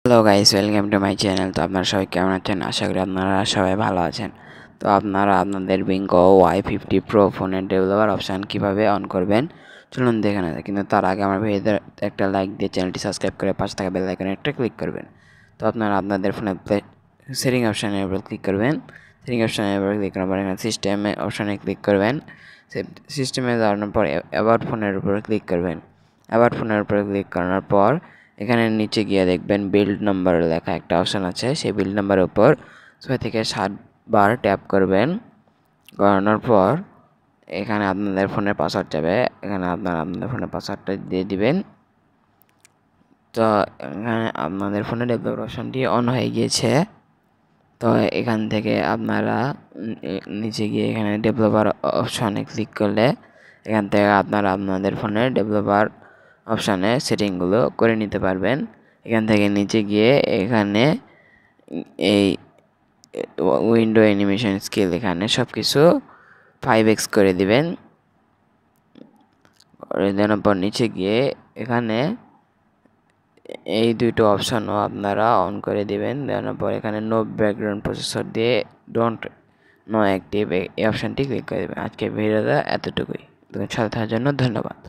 Hello guys, welcome to my channel. তো আপনারা সবাই কেমন আছেন? আশা করি আপনারা সবাই ভালো আছেন। তো আপনারা আপনাদের বিঙ্গো Y50 Pro ফোনের ডেভেলপার অপশান কীভাবে অন করবেন চলুন দেখে নেওয়া যাক। কিন্তু তার আগে আমার ভিডিওতে একটা লাইক দিয়ে চ্যানেলটি সাবস্ক্রাইব করে পাশে থাকা বেল আইকনে একটা ক্লিক করবেন। তো আপনারা আপনাদের ফোনে সেটিং অপশানের উপর ক্লিক করবেন। সেটিং অপশানের উপর ক্লিক করার পর এখানে সিস্টেমে অপশানে ক্লিক করবেন। সিস্টেমে যাওয়ার পর অ্যাবাউট ফোনের উপর ক্লিক করবেন। অ্যাবাউট ফোনের উপর ক্লিক করার পর এখানে নিচে গিয়ে দেখবেন বিল্ড নাম্বার লেখা একটা অপশান আছে। সেই বিল্ড নাম্বারের উপর 6 থেকে 7 বার ট্যাপ করবেন। করানোর পর এখানে আপনাদের ফোনের পাসওয়ার্ড যাবে। এখানে আপনাদের ফোনের পাসওয়ার্ডটা দিয়ে দিবেন। তো এখানে আপনাদের ফোনের ডেভেলপার অপশানটি অন হয়ে গিয়েছে। তো এখান থেকে আপনারা নিচে গিয়ে এখানে ডেভেলপার অপশানে ক্লিক করলে এখান থেকে আপনারা আপনাদের ফোনের ডেভেলপার অপশানে সেটিংগুলো করে নিতে পারবেন। এখান থেকে নিচে গিয়ে এখানে এই উইন্ডো অ্যানিমেশন স্কেল এখানে সব কিছু 5x করে দিবেন। করে দেওয়ার পর নিচে গিয়ে এখানে এই দুটো অপশানও আপনারা অন করে দিবেন। দেওয়ার পর এখানে নো ব্যাকগ্রাউন্ড প্রসেসর দিয়ে ডোন্ট নো অ্যাক্টিভ এই অপশানটি ক্লিক করে দেবেন। আজকের ভিডিওটা এতটুকুই। সাথে থাকার জন্য ধন্যবাদ।